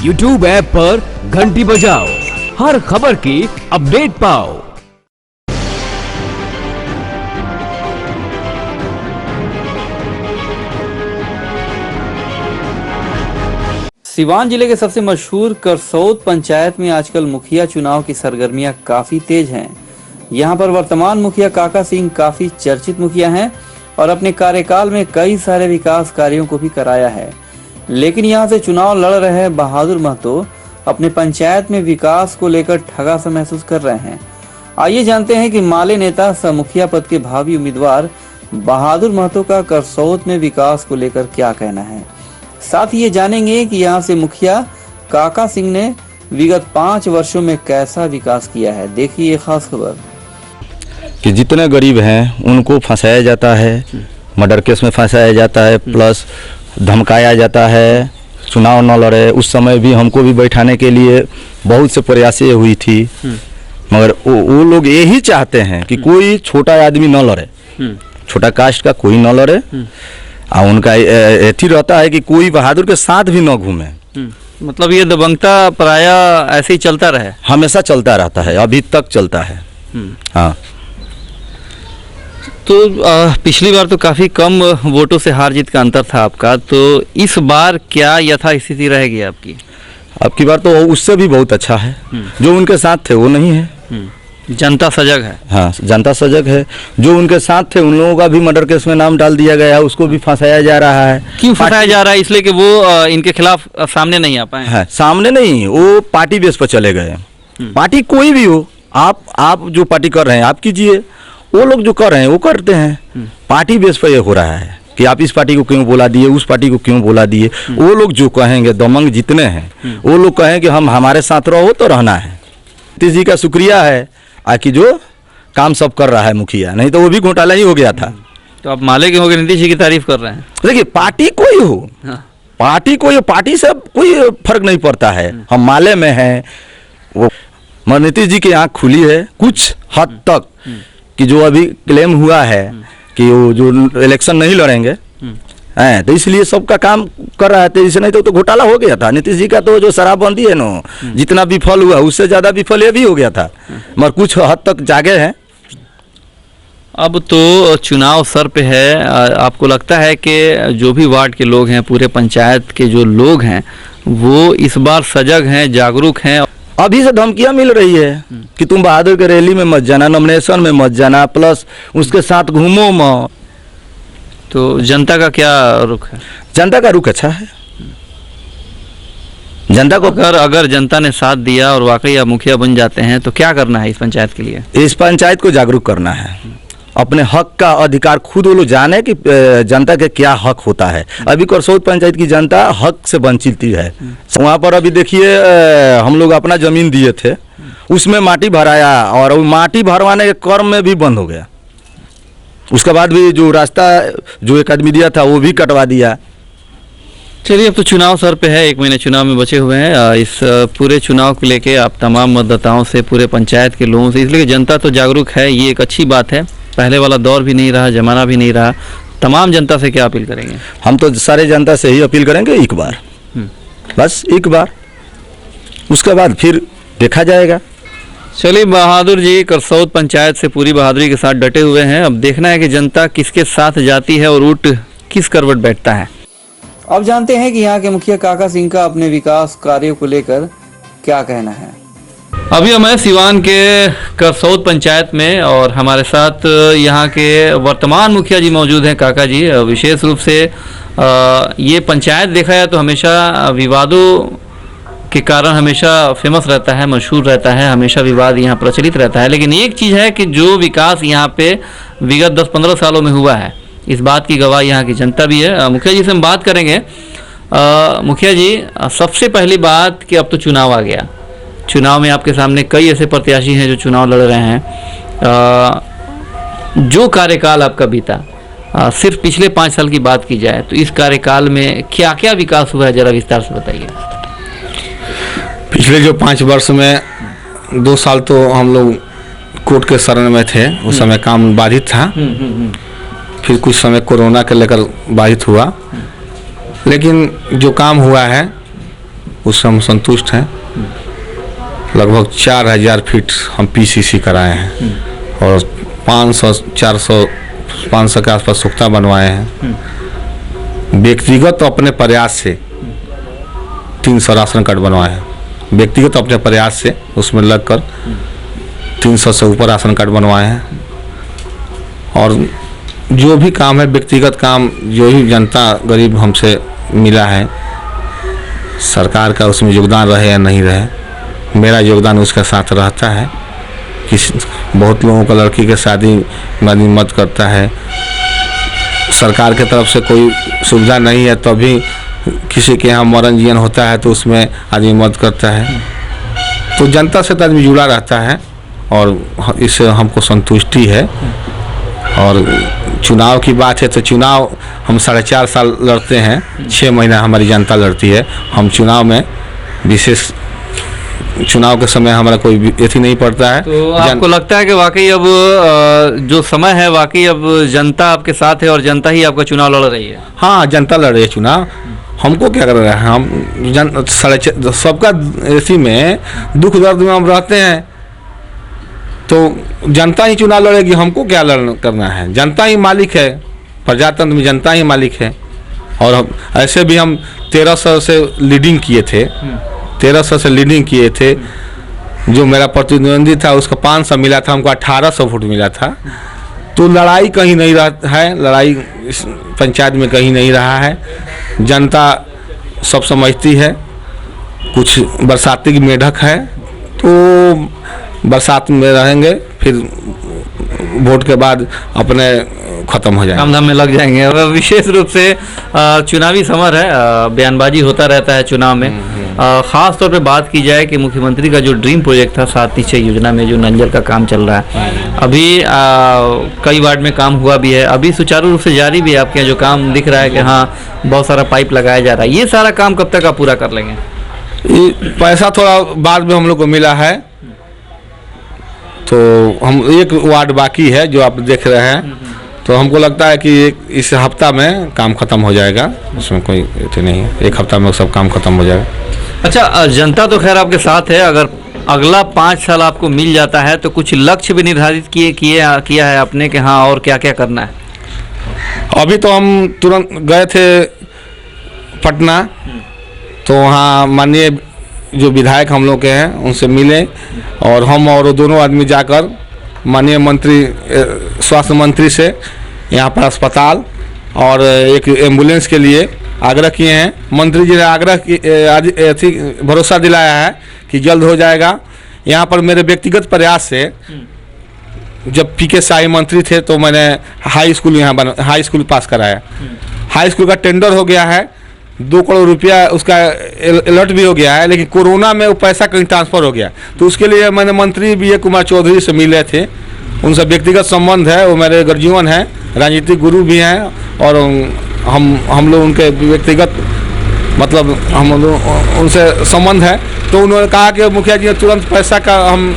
YouTube app पर घंटी बजाओ, हर खबर की अपडेट पाओ। सिवान जिले के सबसे मशहूर करसौत पंचायत में आजकल मुखिया चुनाव की सरगर्मियां काफी तेज हैं। यहां पर वर्तमान मुखिया काका सिंह काफी चर्चित मुखिया हैं और अपने कार्यकाल में कई सारे विकास कार्यों को भी कराया है। लेकिन यहां से चुनाव लड़ रहे बहादुर महतो अपने पंचायत में विकास को लेकर ठगा सा महसूस कर रहे हैं। आइए जानते हैं कि माले नेता सह मुखिया पद के भावी उम्मीदवार बहादुर महतो का करसौत में विकास को लेकर क्या कहना है। साथ ही ये जानेंगे कि यहाँ से मुखिया काका सिंह ने विगत 5 वर्षों में कैसा विकास किया है। देखिए ये खास खबर कि जितने गरीब हैं उनको फंसाया जाता है, मर्डर केस में फंसाया जाता है, प्लस धमकाया जाता है, चुनाव न लड़े। उस समय भी हमको भी बैठाने के लिए बहुत से प्रयासें हुई थी, मगर वो लोग यही चाहते हैं कि कोई छोटा आदमी न लड़े, छोटा कास्ट का कोई न लड़े। और उनका एथी रहता है कि कोई बहादुर के साथ भी न घूमे। मतलब ये दबंगता प्राय ऐसे ही चलता रहे, हमेशा चलता रहता है, अभी तक चलता है। हाँ, तो पिछली बार तो काफी कम वोटों से हार जीत का अंतर था आपका, तो इस बार क्या यथास्थिति रहेगी आपकी? अब की बार तो उससे भी बहुत अच्छा है। जो उनके साथ थे वो नहीं है। जनता सजग है। हाँ, जनता सजग है। जो उनके साथ थे उन लोगों का भी मर्डर केस में नाम डाल दिया गया है, उसको भी फंसाया जा रहा है। क्यों फंसाया जा रहा है? इसलिए कि वो इनके खिलाफ सामने नहीं आ पाए हैं। सामने नहीं, वो पार्टी बेस पर चले गए। पार्टी कोई भी हो, आप जो पार्टी कर रहे हैं आप कीजिए, वो लोग जो कर रहे हैं वो करते हैं। पार्टी बेस पर ये हो रहा है कि आप इस पार्टी को क्यों बोला दिए, उस पार्टी को क्यों बोला दिए। वो लोग जो कहेंगे, दमंग जितने हैं वो लोग कहें कि हम हमारे साथ रहो तो रहना है। नीतीश जी का शुक्रिया है कि जो काम सब कर रहा है मुखिया, नहीं तो वो भी घोटाला ही हो गया था। तो आप माले के होकर नीतीश जी की तारीफ कर रहे हैं। देखिए, पार्टी कोई हो, पार्टी कोई हो, पार्टी से कोई फर्क नहीं पड़ता है। हम माले में हैं, वो नीतीश जी की आँख खुली है कुछ हद तक कि जो अभी क्लेम हुआ है कि वो जो इलेक्शन नहीं लड़ेंगे हैं, तो इसलिए सबका काम कर रहा है। तो इससे नहीं तो घोटाला हो गया था। नीतीश जी का तो जो शराबबंदी है ना, जितना विफल हुआ उससे ज्यादा विफल ये भी हो गया था, मगर कुछ हद तक जागे हैं। अब तो चुनाव सर पे है। आपको लगता है कि जो भी वार्ड के लोग हैं, पूरे पंचायत के जो लोग हैं, वो इस बार सजग हैं, जागरूक हैं? अभी से धमकियां मिल रही है कि तुम बहादुर के रैली में मत जाना, नॉमिनेशन में मत जाना, प्लस उसके साथ घूमो मत। तो जनता का क्या रुख है? जनता का रुख अच्छा है। जनता को अगर जनता ने साथ दिया और वाकई आप मुखिया बन जाते हैं तो क्या करना है इस पंचायत के लिए? इस पंचायत को जागरूक करना है, अपने हक का अधिकार खुद वो लोग जाने कि जनता के क्या हक होता है। अभी करसौत पंचायत की जनता हक से वंचित है। वहाँ पर अभी देखिए, हम लोग अपना जमीन दिए थे, उसमें माटी भराया और वो माटी भरवाने के क्रम में भी बंद हो गया। उसके बाद भी जो रास्ता जो एक आदमी दिया था वो भी कटवा दिया। चलिए, अब तो चुनाव सर पे है, 1 महीने चुनाव में बचे हुए हैं। इस पूरे चुनाव को लेके आप तमाम मतदाताओं से, पूरे पंचायत के लोगों से, इसलिए जनता तो जागरूक है, ये एक अच्छी बात है। पहले वाला दौर भी नहीं रहा, जमाना भी नहीं रहा। तमाम जनता से क्या अपील करेंगे? हम तो सारे जनता से ही अपील करेंगे, एक बार, बस एक बार, उसके बाद फिर देखा जाएगा। चलिए, बहादुर जी करसौत पंचायत से पूरी बहादुरी के साथ डटे हुए हैं। अब देखना है कि जनता किसके साथ जाती है और ऊँट किस करवट बैठता है। अब जानते हैं कि यहाँ के मुखिया काका सिंह का अपने विकास कार्यों को लेकर क्या कहना है। अभी हम हैं सिवान के करसौत पंचायत में और हमारे साथ यहाँ के वर्तमान मुखिया जी मौजूद हैं, काका जी। विशेष रूप से ये पंचायत देखा जाए तो हमेशा विवादों के कारण हमेशा फेमस रहता है, मशहूर रहता है, हमेशा विवाद यहाँ प्रचलित रहता है। लेकिन एक चीज़ है कि जो विकास यहाँ पे विगत 10-15 सालों में हुआ है, इस बात की गवाह यहाँ की जनता भी है। मुखिया जी से हम बात करेंगे। मुखिया जी, सबसे पहली बात कि अब तो चुनाव आ गया। चुनाव में आपके सामने कई ऐसे प्रत्याशी हैं जो चुनाव लड़ रहे हैं। जो कार्यकाल आपका बीता, सिर्फ पिछले 5 साल की बात की जाए तो इस कार्यकाल में क्या क्या विकास हुआ है, जरा विस्तार से बताइए। पिछले जो 5 वर्ष में 2 साल तो हम लोग कोर्ट के शरण में थे, उस समय काम बाधित था। फिर कुछ समय कोरोना के लेकर बाधित हुआ, लेकिन जो काम हुआ है उससे हम संतुष्ट हैं। लगभग 4000 फीट हम पीसीसी कराए हैं और 500 के आसपास सुख्ता बनवाए हैं। व्यक्तिगत अपने प्रयास से 300 राशन कार्ड बनवाए हैं, व्यक्तिगत अपने प्रयास से उसमें लगकर 300 से ऊपर राशन कार्ड बनवाए हैं। और जो भी काम है व्यक्तिगत काम, जो भी जनता गरीब हमसे मिला है, सरकार का उसमें योगदान रहे या नहीं रहे, मेरा योगदान उसके साथ रहता है। बहुत लोगों का लड़की के शादी में मदद करता है, सरकार की तरफ से कोई सुविधा नहीं है तो भी किसी के यहाँ मरण जीवन होता है तो उसमें आदमी मदद करता है। तो जनता से तो आदमी जुड़ा रहता है और इससे हमको संतुष्टि है। और चुनाव की बात है तो चुनाव हम 4.5 साल लड़ते हैं, 6 महीना हमारी जनता लड़ती है। हम चुनाव में विशेष चुनाव के समय हमारा कोई एथी नहीं पड़ता है। तो आपको लगता है कि वाकई अब जो समय है वाकई अब जनता आपके साथ है और जनता ही आपका चुनाव लड़ रही है? हाँ, जनता लड़ रही है चुनाव, हमको क्या कर रहा है, हम सबका इसी में दुख दर्द में हम रहते हैं तो जनता ही चुनाव लड़ेगी, हमको क्या करना है। जनता ही मालिक है, प्रजातंत्र में जनता ही मालिक है। और ऐसे भी हम 1300 से लीडिंग किए थे, 1300 से लीडिंग किए थे। जो मेरा प्रतिद्वंदी था उसका 500 मिला था, हमको 1800 वोट मिला था। तो लड़ाई कहीं नहीं रहा है, लड़ाई इस पंचायत में कहीं नहीं रहा है। जनता सब समझती है। कुछ बरसाती की मेढक है तो बरसात में रहेंगे, फिर वोट के बाद अपने खत्म हो जाएंगे, काम धाम में लग जाएंगे। अब विशेष रूप से चुनावी समर है, बयानबाजी होता रहता है चुनाव में। खास तौर पे बात की जाए कि मुख्यमंत्री का जो ड्रीम प्रोजेक्ट था 7 निश्चय योजना में जो नंजल का काम चल रहा है, अभी कई वार्ड में काम हुआ भी है, अभी सुचारू रूप से जारी भी है। आपके यहाँ जो काम दिख रहा है कि हाँ बहुत सारा पाइप लगाया जा रहा है, ये सारा काम कब तक आप पूरा कर लेंगे? ये पैसा थोड़ा बाद में हम लोग को मिला है तो हम एक वार्ड बाकी है जो आप देख रहे हैं, तो हमको लगता है कि इस हफ्ता में काम खत्म हो जाएगा, उसमें कोई तो नहीं है, एक हफ्ता में सब काम खत्म हो जाएगा। अच्छा, जनता तो खैर आपके साथ है, अगर अगला 5 साल आपको मिल जाता है तो कुछ लक्ष्य भी निर्धारित किया है आपने कि हाँ और क्या क्या करना है? अभी तो हम तुरंत गए थे पटना, तो वहाँ माननीय जो विधायक हम लोग के हैं उनसे मिले और हम और दोनों आदमी जाकर माननीय मंत्री स्वास्थ्य मंत्री से यहाँ पर अस्पताल और एक एम्बुलेंस के लिए आग्रह किए हैं। मंत्री जी ने आग्रह भरोसा दिलाया है कि जल्द हो जाएगा। यहाँ पर मेरे व्यक्तिगत प्रयास से जब PK साई मंत्री थे तो मैंने हाई स्कूल पास कराया। हाई स्कूल का टेंडर हो गया है, 2 करोड़ रुपया उसका अलर्ट भी हो गया है, लेकिन कोरोना में वो पैसा कहीं ट्रांसफ़र हो गया। तो उसके लिए मैंने मंत्री BA कुमार चौधरी से मिले थे, उनसे व्यक्तिगत संबंध है, वो मेरे गर्जीवन हैं, राजनीतिक गुरु भी हैं और हम लोग उनके व्यक्तिगत मतलब हम लोग उनसे संबंध है। तो उन्होंने कहा कि मुखिया जी तुरंत पैसा का हम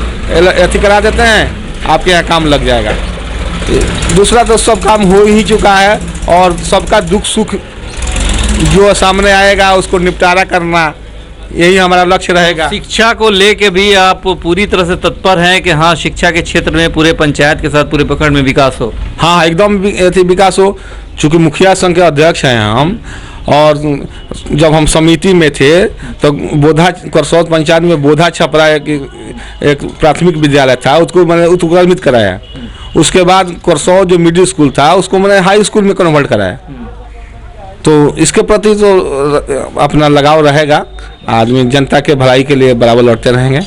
अथी करा देते हैं, आपके यहाँ काम लग जाएगा। दूसरा तो सब काम हो ही चुका है और सबका दुख सुख जो सामने आएगा उसको निपटारा करना, यही हमारा लक्ष्य रहेगा। शिक्षा को लेके भी आप पूरी तरह से तत्पर हैं कि हाँ शिक्षा के क्षेत्र में पूरे पंचायत के साथ पूरे प्रखंड में विकास हो? हाँ, एकदम विकास हो। चूँकि मुखिया संघ के अध्यक्ष हैं हम, और जब हम समिति में थे तो बोधा करसौत पंचायत में बोधा छपरा एक प्राथमिक विद्यालय था, उसको मैंने उत्क्रमित कराया। उसके बाद करसौत जो मिडिल स्कूल था उसको मैंने हाई स्कूल में कन्वर्ट कराया। तो इसके प्रति तो अपना लगाव रहेगा, आदमी जनता के भलाई के लिए बराबर लड़ते रहेंगे।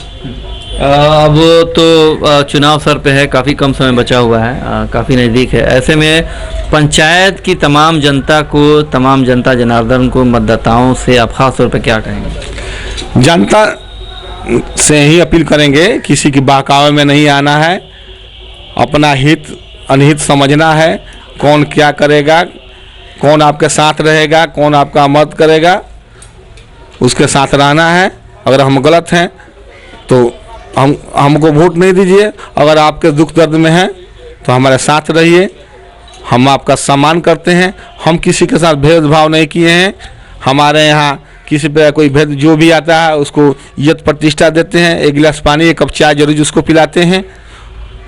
अब तो चुनाव सर पे है, काफ़ी कम समय बचा हुआ है, काफ़ी नज़दीक है। ऐसे में पंचायत की तमाम जनता को, तमाम जनता जनार्दन को, मतदाताओं से आप खास तौर पे क्या कहेंगे? जनता से ही अपील करेंगे, किसी की बहकावे में नहीं आना है, अपना हित अनहित समझना है, कौन क्या करेगा, कौन आपके साथ रहेगा, कौन आपका मदद करेगा, उसके साथ रहना है। अगर हम गलत हैं तो हमको वोट नहीं दीजिए, अगर आपके दुख दर्द में हैं तो हमारे साथ रहिए, हम आपका सम्मान करते हैं। हम किसी के साथ भेदभाव नहीं किए हैं, हमारे यहाँ किसी पे कोई भेद जो भी आता है उसको इज्जत प्रतिष्ठा देते हैं, एक गिलास पानी एक कप चाय जरूर उसको पिलाते हैं।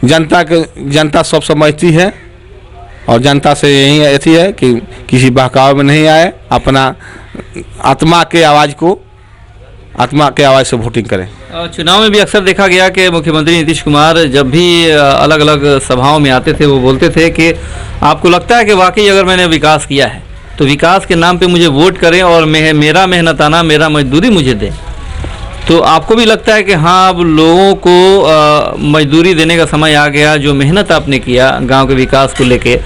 जनता सब समझती है और जनता से यही ऐसी है कि किसी बहकावे में नहीं आए, अपना आत्मा के आवाज़ से वोटिंग करें। चुनाव में भी अक्सर देखा गया कि मुख्यमंत्री नीतीश कुमार जब भी अलग अलग सभाओं में आते थे वो बोलते थे कि आपको लगता है कि वाकई अगर मैंने विकास किया है तो विकास के नाम पे मुझे वोट करें और मेरा मेहनताना मेरा मजदूरी मुझे दें। तो आपको भी लगता है कि हाँ अब लोगों को मजदूरी देने का समय आ गया, जो मेहनत आपने किया गांव के विकास को लेके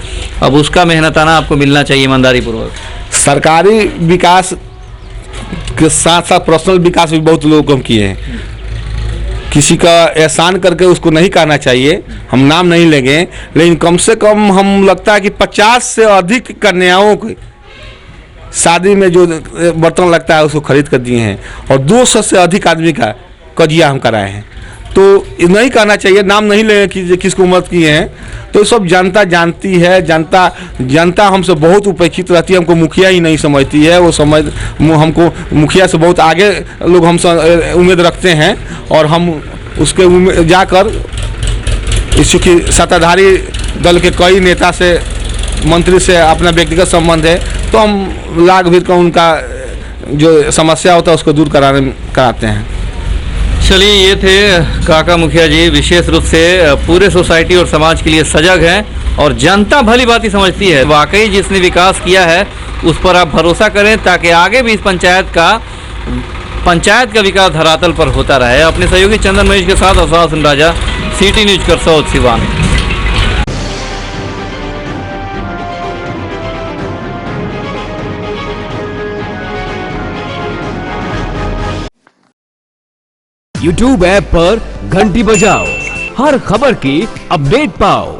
अब उसका मेहनताना आपको मिलना चाहिए ईमानदारी पूर्वक? सरकारी विकास के साथ साथ पर्सनल विकास भी बहुत लोग हम किए हैं। किसी का एहसान करके उसको नहीं कहना चाहिए, हम नाम नहीं लेंगे, लेकिन कम से कम हम लगता है कि 50 से अधिक कन्याओं की शादी में जो बर्तन लगता है उसको खरीद कर दिए हैं और 200 से अधिक आदमी का कजिया हम कराए हैं। तो नहीं कहना चाहिए, नाम नहीं लेंगे कि किसको मदद किए हैं। तो सब जनता जानती है, जनता हमसे बहुत उपेक्षित रहती है, हमको मुखिया ही नहीं समझती है, हमको मुखिया से बहुत आगे लोग हमसे उम्मीद रखते हैं और हम उसके जाकर चूँकि सत्ताधारी दल के कई नेता से मंत्री से अपना व्यक्तिगत संबंध है तो हम लाख भीड़ का उनका जो समस्या होता है उसको दूर कराते हैं। चलिए, ये थे काका मुखिया जी, विशेष रूप से पूरे सोसाइटी और समाज के लिए सजग हैं और जनता भली भांति समझती है। वाकई जिसने विकास किया है उस पर आप भरोसा करें ताकि आगे भी इस पंचायत का विकास धरातल पर होता रहे। अपने सहयोगी चंदन महेश के साथ Afsar Raja, city news Karsaud Siwan. YouTube app पर घंटी बजाओ, हर खबर की अपडेट पाओ।